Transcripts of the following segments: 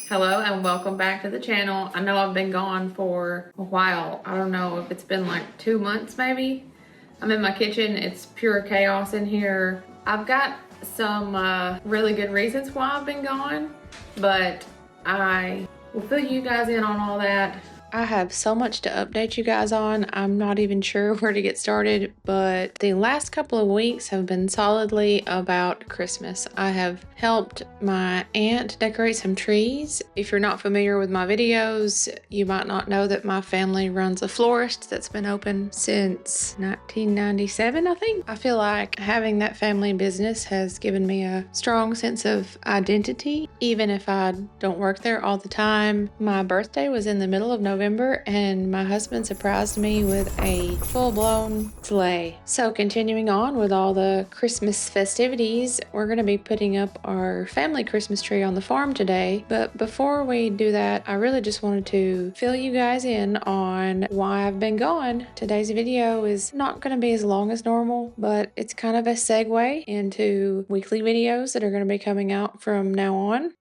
Hello and welcome back to the channel. I know I've been gone for a while. I don't know if it's been like 2 months maybe. I'm in my kitchen. It's pure chaos in here. I've got some really good reasons why I've been gone, but I will fill you guys in on all that. I have so much to update you guys on. I'm not even sure where to get started, but the last couple of weeks have been solidly about Christmas. I have helped my aunt decorate some trees. If you're not familiar with my videos, you might not know that my family runs a florist that's been open since 1997, I think. I feel like having that family business has given me a strong sense of identity, even if I don't work there all the time. My birthday was in the middle of November and my husband surprised me with a full-blown sleigh. So continuing on with all the Christmas festivities, we're going to be putting up our family Christmas tree on the farm today. But before we do that, I really just wanted to fill you guys in on why I've been gone. Today's video is not going to be as long as normal, but it's kind of a segue into weekly videos that are going to be coming out from now on.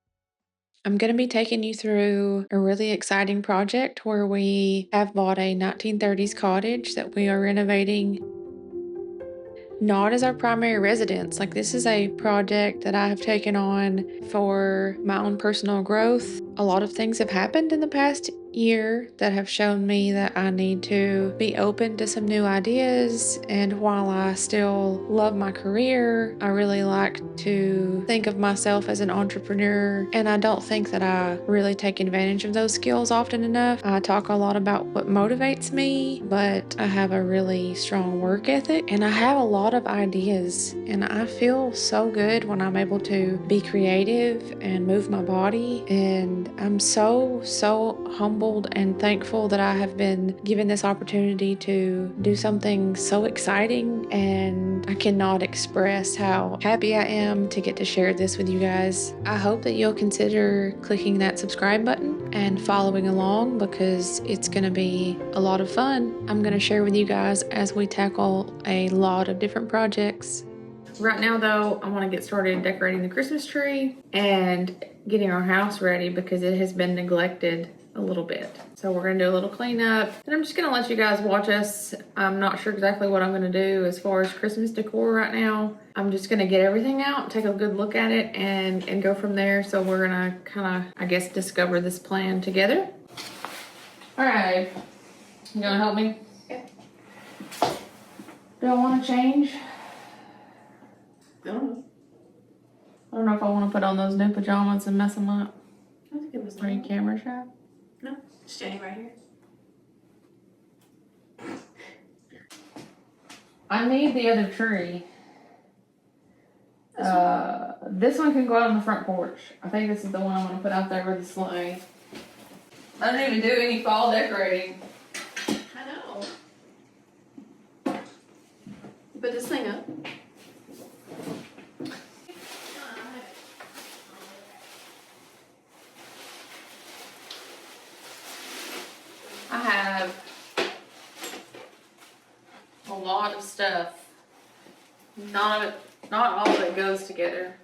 I'm going to be taking you through a really exciting project where we have bought a 1930s cottage that we are renovating, not as our primary residence. Like, this is a project that I have taken on for my own personal growth. A lot of things have happened in the past year that have shown me that I need to be open to some new ideas. And while I still love my career, I really like to think of myself as an entrepreneur. And I don't think that I really take advantage of those skills often enough. I talk a lot about what motivates me, but I have a really strong work ethic and I have a lot of ideas. And I feel so good when I'm able to be creative and move my body. And I'm so humbled and thankful that I have been given this opportunity to do something so exciting, and I cannot express how happy I am to get to share this with you guys. I hope that you'll consider clicking that subscribe button and following along, because it's going to be a lot of fun. I'm going to share with you guys as we tackle a lot of different projects. Right now though, I want to get started decorating the Christmas tree and getting our house ready because it has been neglected a little bit. So we're gonna do a little cleanup and I'm just gonna let you guys watch us. I'm not sure exactly what I'm gonna do as far as Christmas decor right now. I'm just gonna get everything out, take a good look at it and go from there. So we're gonna kind of, I guess, discover this plan together. All right, you gonna help me? Yeah. Do I want to change? I don't know. I don't know if I want to put on those new pajamas and mess them up. I think it was Are you camera shy? No, standing right here. I need the other tree. This one can go out on the front porch. I think this is the one I'm going to put out there with the sleigh. I didn't even do any fall decorating. I know. You put this thing up. I have a lot of stuff. Not all of it goes together.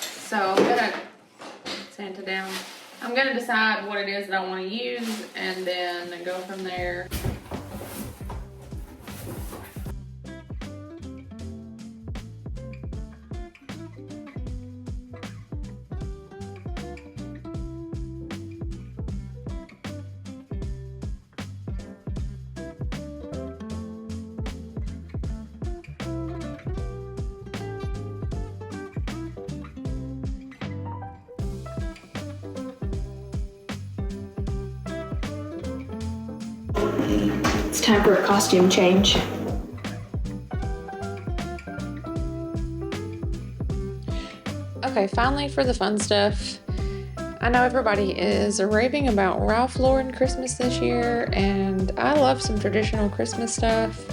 So I'm gonna sand it down. I'm gonna decide what it is that I want to use and then go from there. It's time for a costume change. Okay, finally for the fun stuff. I know everybody is raving about Ralph Lauren Christmas this year, and I love some traditional Christmas stuff,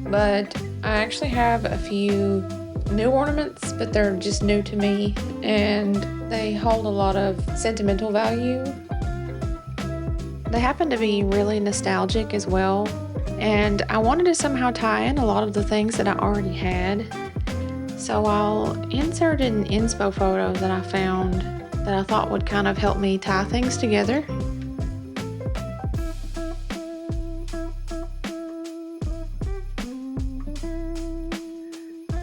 but I actually have a few new ornaments, but they're just new to me, and they hold a lot of sentimental value. They happen to be really nostalgic as well, and I wanted to somehow tie in a lot of the things that I already had. So I'll insert an inspo photo that I found that I thought would kind of help me tie things together.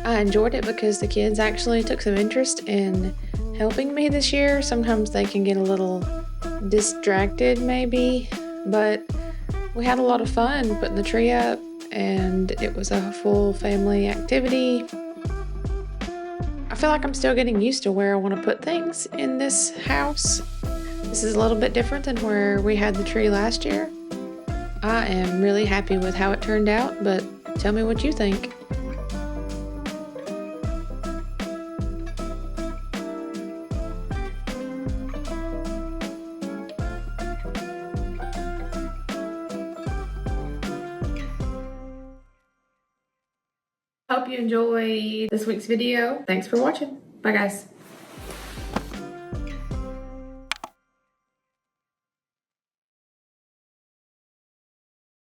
I enjoyed it because the kids actually took some interest in helping me this year. Sometimes they can get a little distracted maybe, but we had a lot of fun putting the tree up, and it was a full family activity. I feel like I'm still getting used to where I want to put things in this house. This is a little bit different than where we had the tree last year. I am really happy with how it turned out, but tell me what you think. Hope you enjoy this week's video. Thanks for watching. Bye guys.